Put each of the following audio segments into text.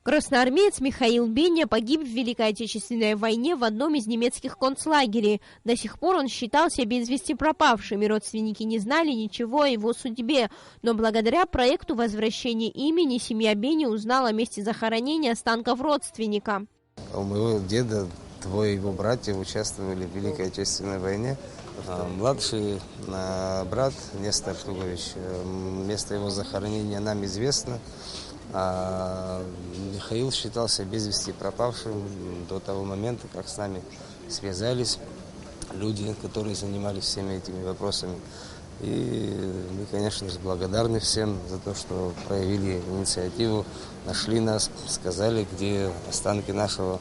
Красноармеец Михаил Беня погиб в Великой Отечественной войне в одном из немецких концлагерей. До сих пор он считался без вести пропавшим, и родственники не знали ничего о его судьбе. Но благодаря проекту возвращения имени семья Бени узнала о месте захоронения останков родственника. У моего деда двое его братьев участвовали в Великой Отечественной войне. Младший брат Нестор Тугович, место его захоронения нам известно. А Михаил считался без вести пропавшим до того момента, как с нами связались люди, которые занимались всеми этими вопросами. И мы, конечно же, благодарны всем за то, что проявили инициативу, нашли нас, сказали, где останки нашего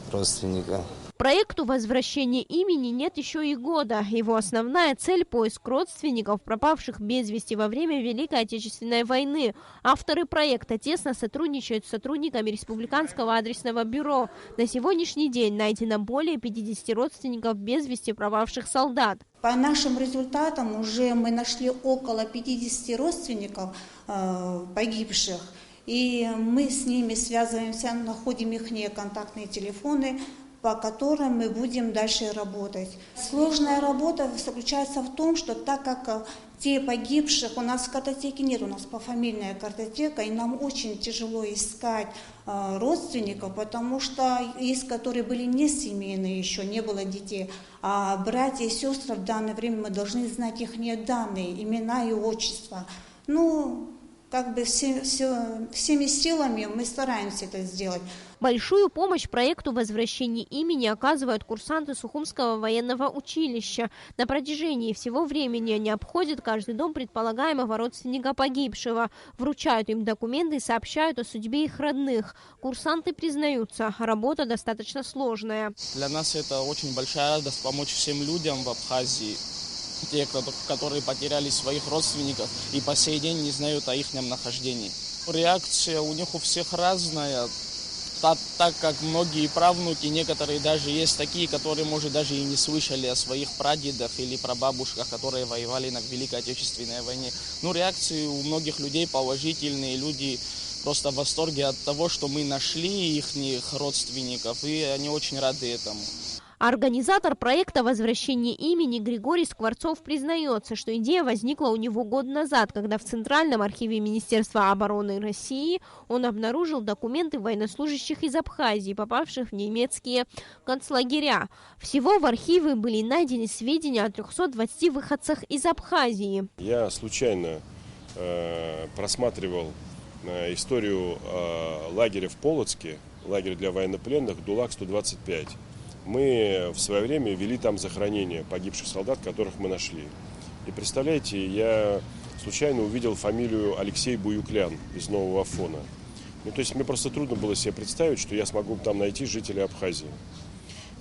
родственника. Проекту возвращения имени нет еще и года. Его основная цель – поиск родственников, пропавших без вести во время Великой Отечественной войны. Авторы проекта тесно сотрудничают с сотрудниками Республиканского адресного бюро. На сегодняшний день найдено более 50 родственников без вести пропавших солдат. По нашим результатам уже мы нашли около 50 родственников погибших. И мы с ними связываемся, находим их контактные телефоны, по которым мы будем дальше работать. Сложная работа заключается в том, что так как те погибших, у нас в картотеке нет, у нас пофамильная картотека, и нам очень тяжело искать родственников, потому что есть, которые были не семейные еще, не было детей, а братья и сестры в данное время мы должны знать их данные, имена и отчества. Всеми силами мы стараемся это сделать. Большую помощь проекту возвращения имени оказывают курсанты Сухумского военного училища. На протяжении всего времени они обходят каждый дом предполагаемого родственника погибшего, вручают им документы и сообщают о судьбе их родных. Курсанты признаются, работа достаточно сложная. Для нас это очень большая радость помочь всем людям в Абхазии. Те, которые потеряли своих родственников и по сей день не знают о их нахождении. Реакция у них у всех разная, так как многие правнуки, некоторые даже есть такие, которые, может, даже и не слышали о своих прадедах или прабабушках, которые воевали на Великой Отечественной войне. Реакции у многих людей положительные, люди просто в восторге от того, что мы нашли их родственников, и они очень рады этому. Организатор проекта возвращения имени Григорий Скворцов признается, что идея возникла у него год назад, когда в Центральном архиве Министерства обороны России он обнаружил документы военнослужащих из Абхазии, попавших в немецкие концлагеря. Всего в архиве были найдены сведения о 320 выходцах из Абхазии. Я случайно просматривал историю лагеря в Полоцке, лагерь для военнопленных ДУЛАГ-125. Мы в свое время вели там захоронение погибших солдат, которых мы нашли. И представляете, я случайно увидел фамилию Алексей Буюклян из Нового Афона. То есть мне просто трудно было себе представить, что я смогу там найти жителей Абхазии.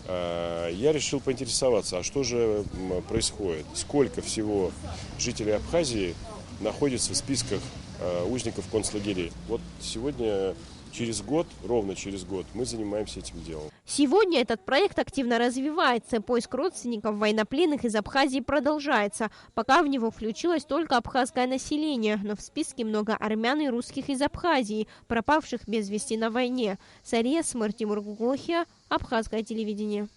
Я решил поинтересоваться, а что же происходит? Сколько всего жителей Абхазии находится в списках узников концлагерей? Вот сегодня... ровно через год мы занимаемся этим делом. Сегодня этот проект активно развивается. Поиск родственников военнопленных из Абхазии продолжается. Пока в него включилось только абхазское население, но в списке много армян и русских из Абхазии, пропавших без вести на войне. Сария Смыр, Тимур Гуглохия, Абхазское телевидение.